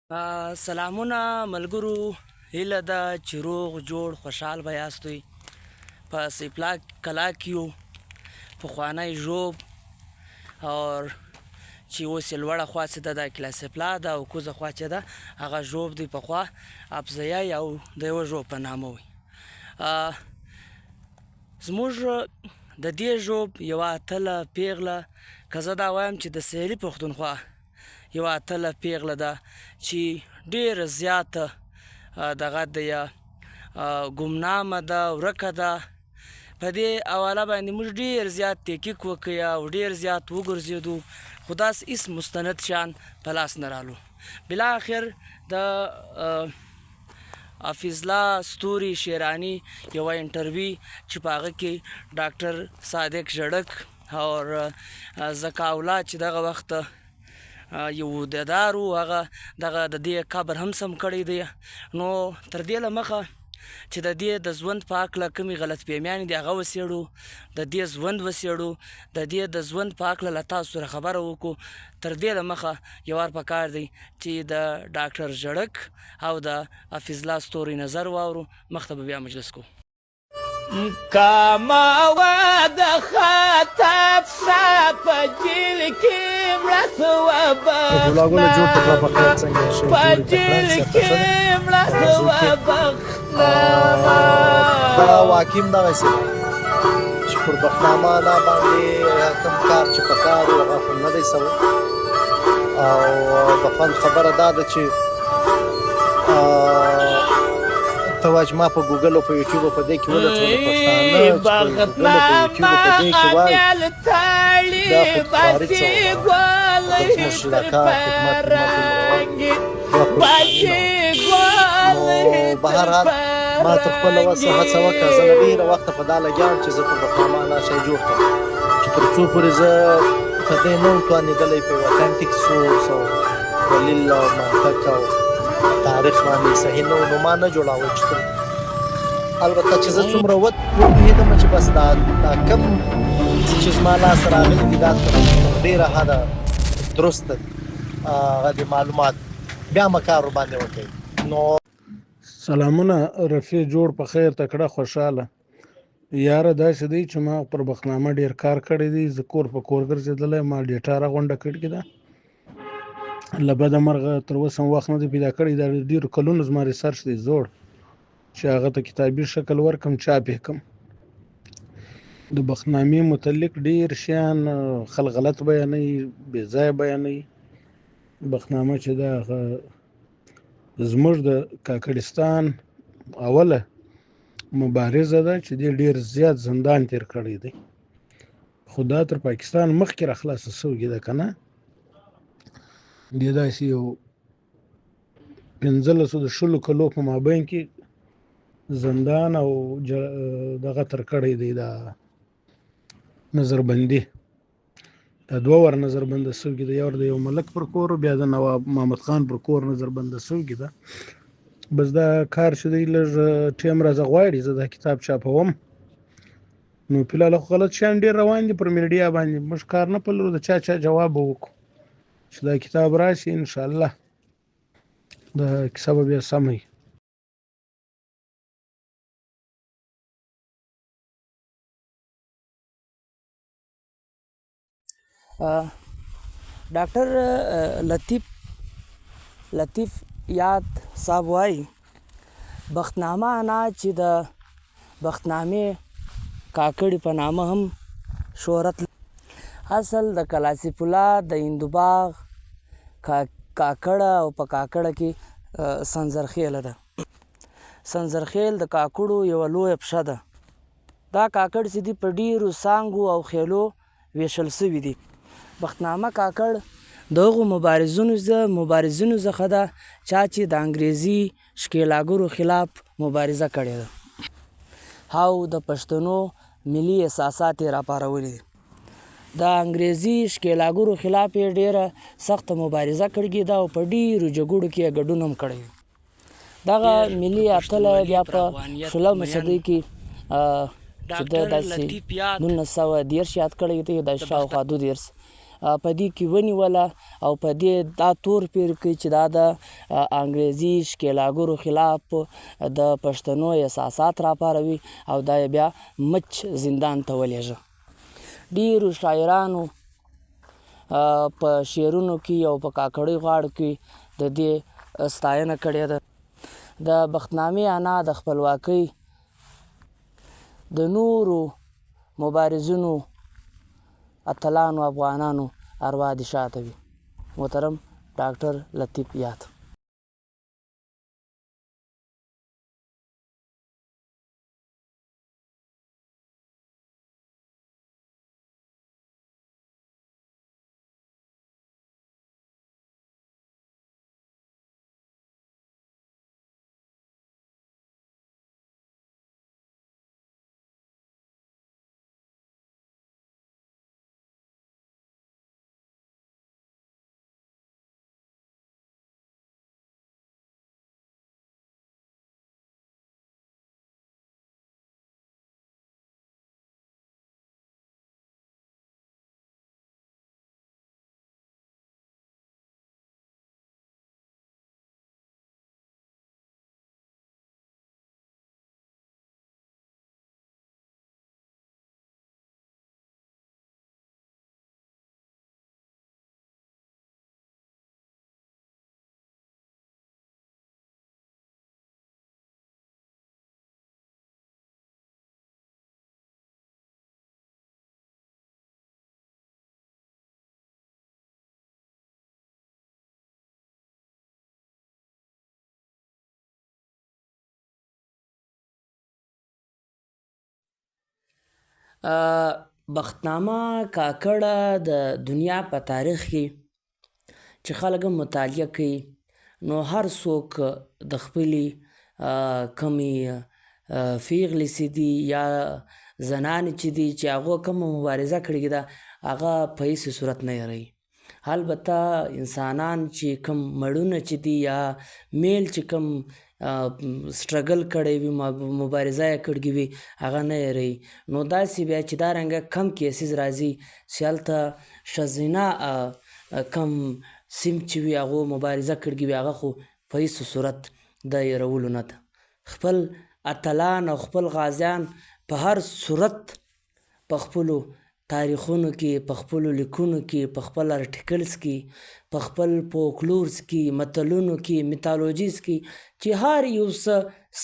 سلامونه ملګرو، هیله ده چې روغ جوړ خوشحال به یاست. دوی په سیپلا کلا کې یو پخوانی ژوب اور چې اوس یې لوړه خوا چې ده د کلا سیپلا ده او کوزه خوا چې ده هغه ژوب دی پخوا افضیه او د یوه ژوب په نامه وي. زموږ د دې ژوب یوه اتله پیغله که زه دا وایم چې د سهیلي پښتونخوا یوه اتله پیغله ده چې ډېره زیاته دغه ده ګمنامه ده، ورکه ده. په دې حواله باندې موږ ډېر زیات تحقیق وکړی او ډېر زیات وګرځېدو، خو داسې هېڅ مستند شیان په لاس نه رالو. بالاخر د حفیظ الله ستوري شیراني یوه انټرویو چې په هغه کې ډاکټر صادق ژړک اور زکاولا چې دغه وخت یو عهدهدار و، هغه دغه د دې قبر هم سم کړی دی. نو تر دې له مخه چې د دې د ژوند په هکله کومې غلط فهمیانې دي هغه وڅېړو، د دې ژوند وڅېړو، د دې د ژوند په هکله له تاسو سره خبره وکړو. تر دې د مخه یو وار پکار دی چې د ډاکټر ژړک او د حفیظ الله ستوري نظر واورو. مخته به بیا مجلس کوو. کاما د خطاب صاحب جیل کې مرسوه بلاګونه جوړ کړه په خیر څنګه شي جیل کې مرسوه دا واکیم دا وایي چې پر بخنامه نه باندې کوم کار چې په کار هغه خو نه دی سوی. او د خوند خبره دا ده چې ته وایي چې ما په ګوګل او په یوټیوب په دې کې ولټول پښتانه چې په ګوګل او په یوټیوب په دې کې وایي دا خودکاري څه وایي زموږ علاقه خدمت نو بهرحال ما تر خپله وسه هڅه وکړه. زه له ډېره وخته په دا لګیا چې زه په بخنامه شی جوړ کړم چې تر څو پورې زه په دې نه وم توانېدلی په یو اتنټیک سورس او دلیل او منطق او تاریخ باندې صحیح نه و، نو ما نه جوړاوه چې البته چې زه څومره وپوهېدم چې بس دا کم چې زما لاسته راغلي دي دا ډېره حده درست هغه د معلومات بیا مه کار ورباندې وکړئ. نو سلامونه رفیع، جوړ په خیر، تکړه، خوشحاله یاره. داسې دی چې ما پر بخنامه ډېر کار کړی دی، زه کور په کور ګرځېدلی، ما ډېټاره غونډه کړې ده، له بده مرغه تر اوسه وخت نه دی پیدا کړی. دا ډېرو کلونو زما ریسرچ دی زوړ چې هغه ته کتابي شکل ورکړم، چاپ یې کړم. د بخنامې متعلق ډېر شیان خلک غلط بیانوي، بې ځایه بیانوي. بخنامه چې ده هغه زموږ د کاکړستان اوله مبارزه ده چې دې ډېر زیات زندان تیر کړی دی، خو دا تر پاکستان مخکې را خلاصه سوې ده که نه. دې داسې یو 1500 کلو په مابین کې زندان او دغه تر کړی دی، دا نظربندي، دا دوه ور نظربنده سوې ده. یو د یو ملک پر کور، بیا د نواب محمد خان پر کور نظربنده سوې ده. بس دا کار چې دی لږ ټیم راځه غواړي زه دا کتاب چاپوم. نو فلحال خو غلط شیان ډېر روان دي پر میډیا باندې، موږ کار نه په لرو د چا جواب به وکړو. چې دا کتاب راشي انشاءالله دا کیسه به بیا سمه وي. ډاکټر لطیف یاد صاحب وایي بختنامه اناج چې د بختنامې کاکړي په نامه هم شهرت اصل د کلاسیف الله د هندوباغ کاکړه او په کاکړه کې سنځرخیله ده. سنځرخیل د کاکړو یوه لویه پښه ده. دا کاکړ چې دي په ډېرو څانګو او خیلو ویشل سوي دي. بختنامه کاکړ د هغو مبارزینو څخه ده چا چې د انګریزي ښکېلاګرو خلاف مبارزه کړې ده او د پښتنو ملي احساسات یې راپارولي دي. د انګریزي ښکېلاګرو خلاف یې ډېره سخته مبارزه کړې ده او په ډېرو جګړو کې یې ګډون هم کړی دی. دغه ملي اتله بیا په 16مه صدۍ کې چې ده داسې 1930 یاد کړی دی، د شاوخوا 2 دیرس په دې کې ونیوله او په دې دا تور پیر کړي چې دا د انګریزي ښکېلاګرو خلاف د پښتنو احساسات راپاروي او دا یې بیا مچ زندان ته ولېږه. ډېرو شاعرانو په شعرونو کې او په کاکړۍ غاړو کې د دې ستاینه کړې ده. د بختنامې انا د خپلواکۍ د نورو مبارزینو اتلانو افغانانو اروا دې شاته وي. محترم ډاکټر لطیف یاد. بختنامه کاکړه د دنیا په تاریخ کې چې خلک هم مطالعه کوي نو هر څوک د خپلې کمې پیغلې چې دي یا زنانې چې دي چې هغو کومه مبارزه کړې ده هغه په هېڅ صورت نه هېروي. البته انسانان چې کوم مړونه چې دي یا میل چې کوم سټرګل کړی وي مبارزه یې کړې وي هغه نه هېروي. نو داسې بیا چې دا رنګه کم کیسز راځي چې هلته ښځینه کم سیم چې وي هغو مبارزه کړې وي هغه خو په هېڅ صورت د هېرولو نه ده. خپل اتلان او خپل غازیان په هر صورت په خپلو تاریخونو کې په خپلو لیکونو کې په خپل ارټیکلز کې په خپل فولکلورز کې متلونو کې میتالوجیز کې چې هر یو څه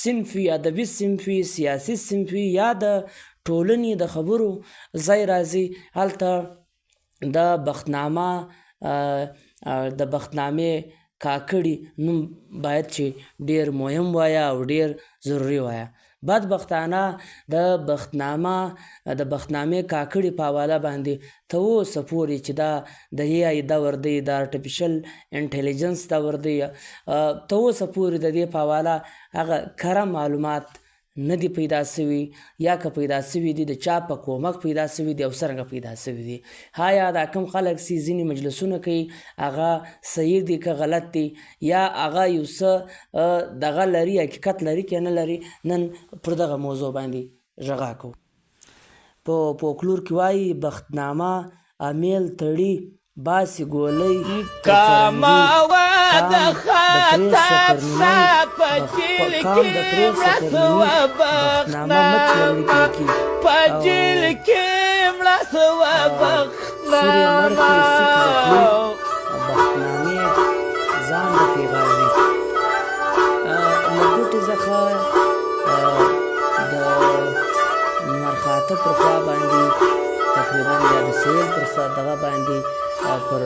صنف وي ادبي صنف وي سیاسي صنف وي یا د ټولنې د خبرو ځای راځي هلته د بختنامې کاکړي نوم باید چې ډېر مهم وایه او ډېر ضروري وایه. بدبختانه د بختنامې کاکړي په حواله باندې ته اوسه پورې چې دا د AI دور دی د آرټیفیشل انټیلیجنس دور دی ته اوسه پورې د دې په حواله هغه کره معلومات نه دي پیدا سوي یا که پیدا سوي دي د چا په کومک پیدا سوي دي او څرنګه پیدا سوي دي. یا دا کوم خلک چې ځینې مجلسونه کوي هغه صحیح دي که غلط دي یا هغه یو څه دغه لري حقیقت لري که نه لري نن پر دغه موضوع باندې غږا کوو. په فولکلور کې وایي بختنامه امیل تړي باسي ګولۍ کاماوه د خطاب په جیل کې مړه سوه بختنامه په جیل کې مړه سوه بختنامه بختنامې ځان د پیغازي له ګوټې څخه د مرخاته پر خوا باندې تقریبا یا د سیل پر دغه باندې پر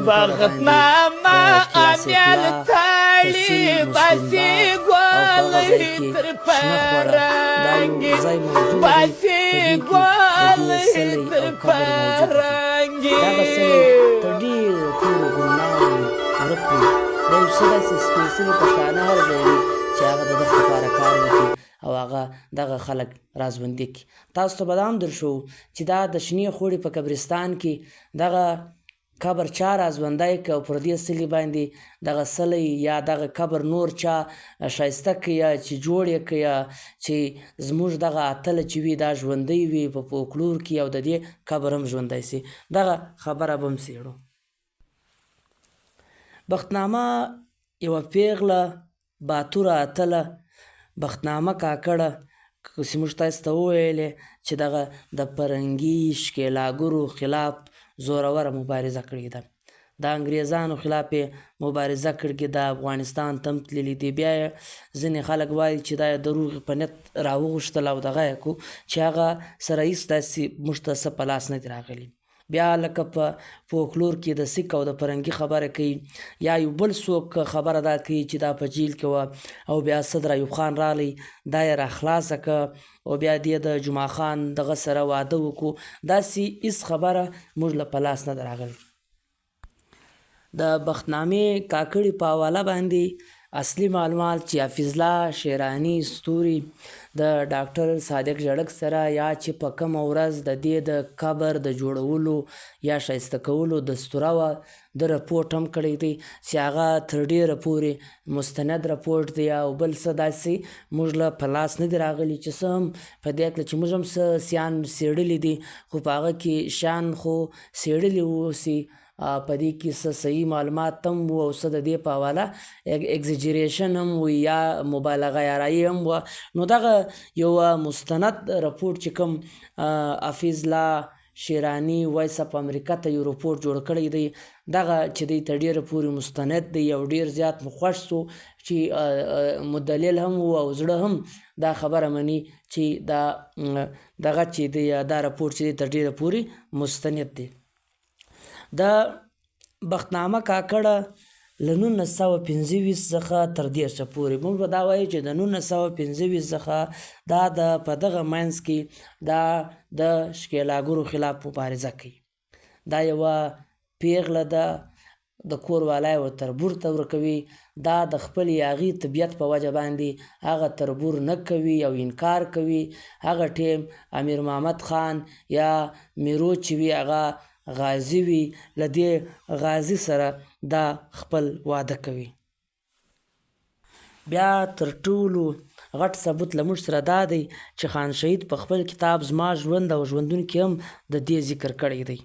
بختنامه امیل تړي باسي ګولۍ تر پرنګي باسي ګولۍ تر پرنګي دغه سړی تر ډېرو ټولو ګمنامو ورک وي. دا یو څه داسې سپېڅلي پښتانه هر ځای وي چې هغه د دغه لپاره کار وکړي او هغه دغه خلک رازبندي کړي. تاسو ته به دا هم در شو چې دا د شنې خوړې په قبرستان کې دغه قبر چا را ژوندی که او پر دې سلي باندې دغه سلی یا دغه قبر نور چا ښایسته که یا چې جوړ یې که یا چې زموږ دغه اتله چې وي دا ژوندی وي په فولکلور کې او د دې قبر هم ژوندی سي دغه خبره به هم څېړو. بختنامه یوه پیغله باتوره اتله بختنامه کاکړه چې موږ تاسو ته وویلې چې دغه د فرهنګي ښکېلاګرو خلاف زوروره مبارزه کړې ده. د انګریزانو خلاف یې مبارزه کړې ده. افغانستان ته هم تللي دي. بیا یې ځینې خلک وایي چې دا یې د روغې په نیت راوغوښتل او دغه یې کړو چې هغه سره هېڅ داسې موږ ته څه په لاس نه دي راغلي. بیا لکه په فولکلور کې د سیک او د فرهنګي خبره کوي یا یو بل څوک خبره دا کوي چې دا په جیل کې وه او بیا صدر ایوب خان راغلی دا یې راخلاصه کړه او بیا دې د جمعه خان دغه سره واده وکړو. داسې هېڅ خبره موږ له په لاس نه ده راغلې. د بختنامې کاکړي په حواله باندې اصلي معلومات چې حافظ الله شیراني ستوري د ډاکټر صادق ژړک سره یا چې په کومه ورځ د دې د قبر د جوړولو یا ښایسته کولو دستوره وه د رپورټ هم کړی دی چې هغه تر ډېره پورې مستند رپورټ دی او بل څه داسې موږ له په لاس نه دي راغلي چې څه هم په دې هکله چې موږ هم څه سیان څېړلي دي خو په هغه کې شیان خو څېړلي اوسي په دې کې څه صحیح معلومات هم وو او څه د دې په حواله اگزیجریشن هم وي یا مبالغه یارایي هم وه. نو دغه یوه مستند رپورټ چې کوم حافظ الله شیراني وایس اف امریکا ته یو رپورټ جوړ کړی دی دغه چې دی ته ډېره پورې مستند دی او ډېر زیات مو خوښ سو چې مدلل هم و او زړه هم دا خبره مني چې دغه چې دی دا رپورټ چې دی تر ډېره پورې مستند دی. د بختنامه کاکړه له 1925 څخه تر 13 پورې موږ به دا وایو چې د 1925 څخه دا په دغه منځ کې دا د ښکېلاګرو خلاف مبارزه کوي. دا یوه پیغله ده د کور والا یې ورته تربور ته ورکوي. دا د خپلې هغې طبیعت په وجه باندې هغه تربور نه کوي او انکار کوي. هغه ټیم امیر محمد خان یا میرو چې وي هغه غازی وي له دې غازي سره دا خپل واده کوي. بیا تر ټولو غټ ثبوت له موږ سره دا دی چې خان شهید په خپل کتاب زما ژوند او ژوندون کې هم د دې ذکر کړی دی.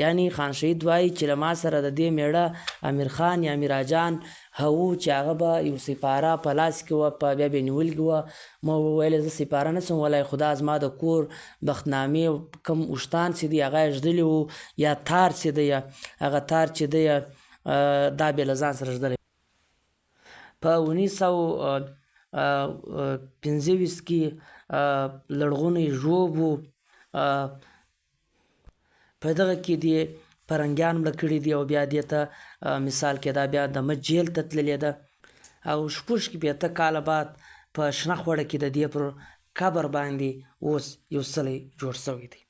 یعنی خان شهید وایي چې له ما سره د دې میړه امیر خان یا میراجان هو چې هغه به یو سپاره په لاس کې وه په بیا به یې نیولګي وه. ما وویل زه سپاره نه شم ولی خو دا زما د کور بختنامې کوم اوښتان چې دی هغه یې ژدلي وو یا تار چې دی هغه تار چې دی دا بې له ځان سره ژدلی. په 1925 کې لرغونی ژوب و په دغه کې دې فرهنګیان مړه کړي دي او بیا دې ته مثال کې دا بیا د مچ جیل ته تللې ده او شپږ شپېته کاله بعد په شنه خوړه کې د دې پر قبر باندې اوس یو سلی جوړ شوی دی.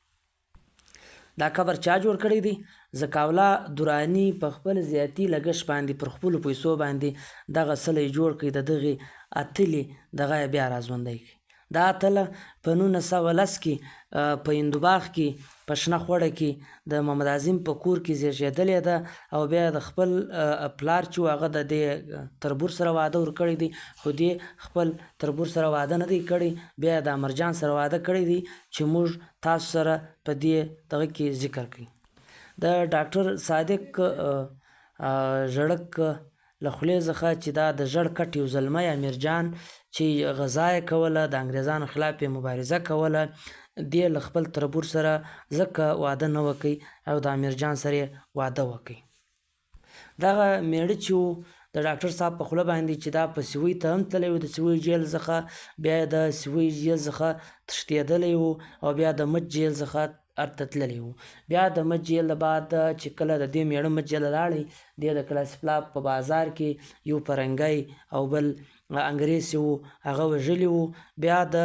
دا قبر چا جوړ کړی دی؟ زکاوله دراني په خپل زیاتي لګښت باندې پر خپلو پیسو باندې دغه سلی جوړ کړي د دغې اتلې دغه یې بیا راژوندی کړي. دا اتله په 1910 کې په هندوباغ کې په شنه خوړه کې د محمد اعظم په کور کې زیږېدلې ده او بیا د خپل پلار چې و هغه د دې تربور سره واده ورکړی دی خو دې خپل تربور سره واده نه دی کړی. بیا د امرجان سره واده کړی دی چې موږ تاسو سره په دې دغه کې ذکر کړي. د ډاکټر صادق ژړک له خولې څخه چې دا د ژړ کټ یو زلمی امیرجان چې غذا یې کوله د انګریزانو خلاف یې مبارزه کوله دې له خپل تربور سره ځکه واده نه وکړي او د امیرجان سره یې واده وکړي. دغه میړه چې و د ډاکټر صاحب په خوله باندې چې دا په سوی ته هم تللی و د سوی جیل څخه بیا د سوی جیل څخه تښتېدلی و او بیا د مچ جیل څخه ارته تللی و. بیا د مچ جیل بعد چې کله د دې میړه مچ جیل لاړی دی د کلاسپلا په بازار کې یو فرنګی او بل انګریز و هغه وژلی و. بیا د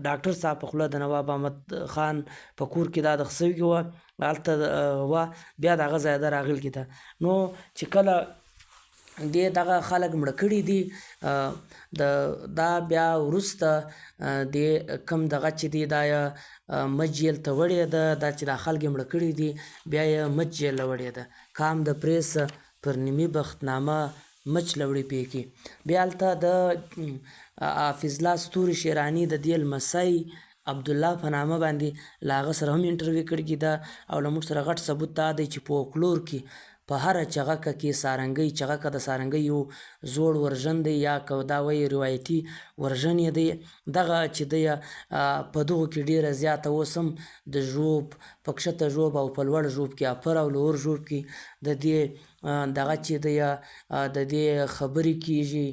ډاکټر صاحب په خوله د نواب احمد خان په کور کې دا د خسوي وه هلته وه بیا د هغه ځای ده راغلې ده. نو چې کله دې دغه خلک مړه کړي دي. دا بیا وروسته د کم دغه چې دی دا یې مچ جیل ته وړې ده، دا چې دا خلک یې مړه کړي دي بیا یې مچ جیل له وړې ده. کام د پریس پر نیمي بختنامه مچ له وړې پیکي. بیا هلته د حافظ الله ستوري شیراني د دې لمسی عبدالله په نامه باندې له هغه سره هم انټرویو کړي ده، او له موږ سره غټ ثبوت دا دی چې فولکلور کې په هره چغکه کې سارنګۍ، چغکه د سارنګۍ یو زوړ ورژن دی یا که دا وایي روایتي ورژن یې دی. دغه چې دی په دغو کې ډېره زیاته اوس هم د ژوب په کښته ژوب او په لوړ ژوب کې اپر او لور ژوب کې د دې دغه چې دی د دې خبرې کېږي،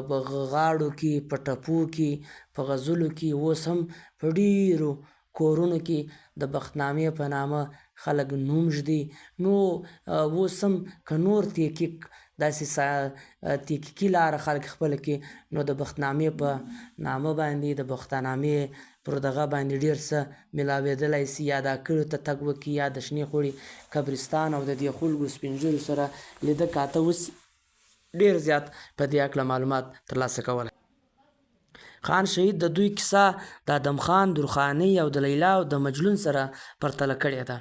په غاړو کې، په ټپو کې، په غزلو کې. اوس هم په ډېرو کورونو کې د بختنامې په نامه خلک نوم ږدي. نو اوس هم که نور تحقیق داسې تحقیقي لاره خلک خپله کړي، نو د بختنامې په نامه باندې د بختنامې پر دغه باندې ډېر څه میلاوېدلی سي، یا دا کلیو ته تګ وکړي، یا د شنې خوري قبرستان او د دې خلکو سپین ږیرو سره لیده کاته وسي، ډېر زیات په دې هکله معلومات ترلاسه کولی. خان شهید د دوی کیسه د ادم خان درخانۍ او د لیلا او د مجنون سره پرتله کړې ده.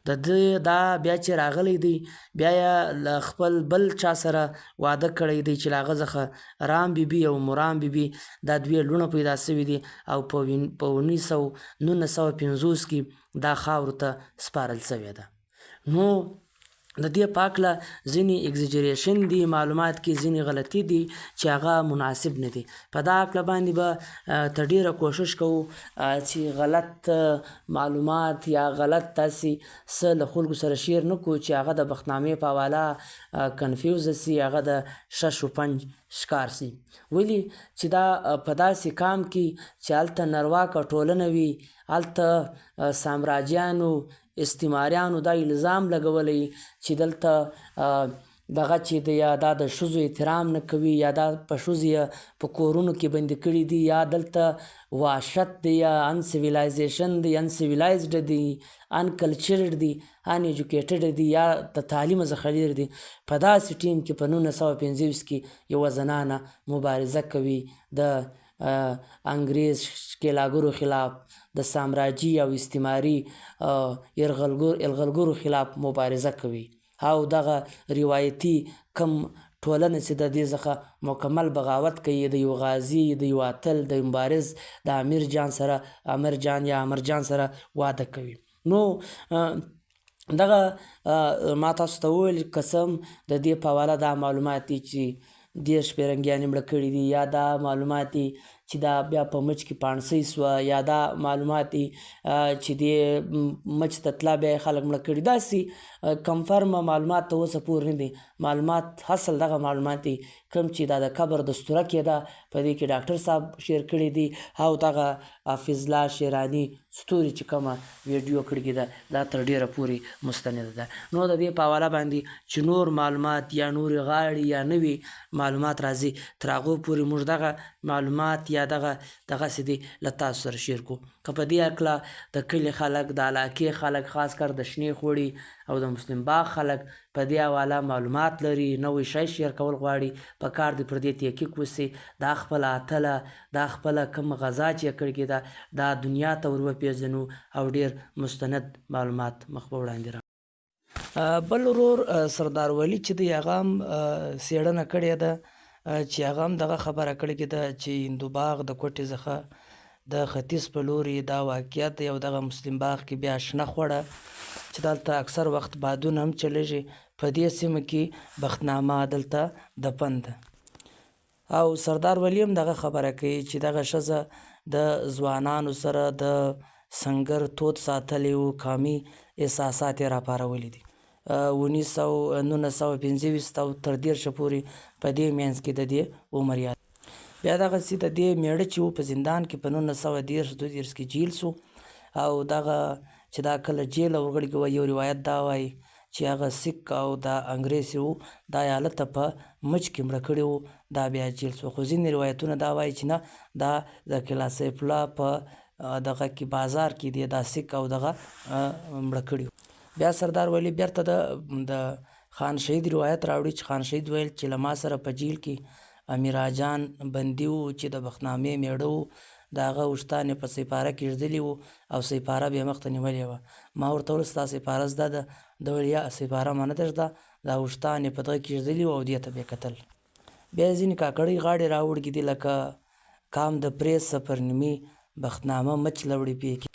د ده دا بیا چې راغلی دی بیا یې له خپل بل چا سره واده کړی دی چې له هغه څخه رام بیبي او مرام بیبي دا دوې لوڼه پیدا سوي دي، او په 1950 کې دا خاورو ته سپارل سوې ده. نو د دې په هکله ځینې اګزیجریشن دي، معلومات کې ځینې غلطي دي چې هغه مناسب نه دي. په دا هکله باندې به ته ډېره کوشش کوو چې غلط معلومات یا غلط داسې څه له خلکو سره شیر نه کړو چې هغه د بختنامې په حواله کنفیوزه سي، هغه د شش و پنج ښکار سي. ولې چې دا په داسې کام کې چې هلته نرواکه ټولنه وي، هلته سامراجیانو استعماریانو دا الزام لګولی چې دلته دغه چې دی یا دا د ښځو احترام نه کوي، یا دا په ښځو یې په کورونو کې بندي کړي دي، یا دلته وحشت دی، یا ان سیویلایزیشن دی، ان سیویلایزډ دی، ان کلچرډ دی، ان ایجوکیټډ دی، یا د تعلیم څخه لرې دی. په داسې ټیم کې په 1925 کې یوه زنانه مبارزه کوي د انګریز ښکېلاګرو خلاف، د سامراجي او استعماري یرغلګرو خلاف مبارزه کوي. او دغه روایتي کم ټولنه چې د دې څخه مکمل بغاوت کوي، د یو غازي، د یو اتل، د مبارز د امیر جان یا امر جان سره واده کوي. نو دغه ما تاسو ته وویل قسم د دې په حواله دا معلومات دي چې 10 پیرنګیانې مړه کړي دي، یا دا معلومات دي چې دا بیا په مچ کې پانسۍ سوه، یا دا معلومات دي چې دې مچ ته تله بیا یې خلک مړه کړي. داسې کنفرم معلومات ته اوسه پورې نه دي. معلومات اصل دغه معلومات دي کوم چې دا د قبر د ستوره کې ده، په دې کې ډاکټر صاحب شیر کړي دي، او دغه حافظ الله شیراني ستوري چې کومه ویډیو کړې ده دا تر ډېره پورې مستنده ده. نو د دې په حواله باندې چې نور معلومات یا نورې غاړې یا نوي معلومات راځي، تر هغو پورې موږ دغه معلومات یا دغسې دي له تاسو سره شیر کړو. که په دې هکله د کلي خلک، د علاقې خلک، خاص کر د شنې خوړي او د مسلم باغ خلک په دې حواله معلومات لري، نوی شی شیر کول غواړي، په کار دی پر دې تحقیق وسي، دا خپله اتله، دا خپله کوم غذا چې یې کړې ده دا دنیا ته ور وپېژنو او ډېر مستند معلومات مخ په وړاندې را. بل ورور سردار ولی چې دی هغه هم څېړنه کړې ده، چې هغه هم دغه خبره کړې ده چې هندو باغ د کوټې څخه د ختیځ په لوري دا واقعیت دی، او دغه مسلم باغ کې بیا شنه خوړه چې دلته اکثر وخت بادونه هم چلیږي. په دې سیمه کې بختنامه دلته دفن ده. او سردار ولی هم دغه خبره کوي چې دغه ښځه د ځوانانو سره د سنګر تود ساتلی و، قامي احساسات یې راپارولي دي. 1925 او تر 13 پورې په دې منځ کې د دې عمر یاد. بیا دغسې د دې میړه چې و په زندان کې په 1913 کې جیل سو، او دغه چې دا کله جیل ورغړي کې یو روایت دا وایي چې هغه سیک او دا انګریز و دا یې هلته په مچ کې مړه کړي و، دا بیا جیل سو. خو ځینې روایتونه دا وایي چې نه، دا د قلعه سیف الله په دغه کې بازار کې دی دا سیک او دغه مړه کړي. بیا سردار ولی بیرته د خان شهید روایت راوړي چې خان شهید ویل چې له ما سره په جیل کې امیرا جان بندي وو چې د بختنامې میړه وو، د هغه ویښتان یې په سیپاره کېږدلي وو او سیپاره بیا مخته نیولې وه. ما ورته وویل ستا سیپاره زده ده؟ ده ویل یا سیپاره ما نه ده زده، دا ویښتان یې په دغه کېږدلي وو او دې ته به یې کتل. بیا یې ځینې کاکړۍ غاړې راوړي دي لکه کام د پرې سفرنامې، بختنامه مچ لوړې پیکې،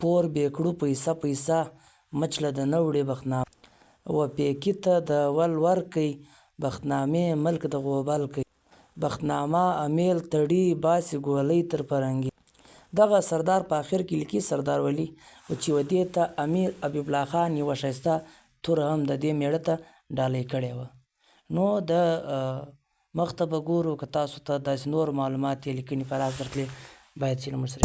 پور بې کړو پیسه پیسه مچ له د نه وړې بختنامه، و پیکي ته د ول ورکوي بختنامې ملک د غوبل کوي، بختنامه امیل تړي باسي ګولۍ تر فرنګي. دغه سردار په آخر کې لیکي سردار ولی چې و دې ته امیر حبیب الله خان یوه ښایسته توره هم د دې میړه ته ډالۍ کړې وه. نو د مخته به ګورو که تاسو ته داسې نور معلومات یې لیکنې په لاس درتلې باید چې له موږ سره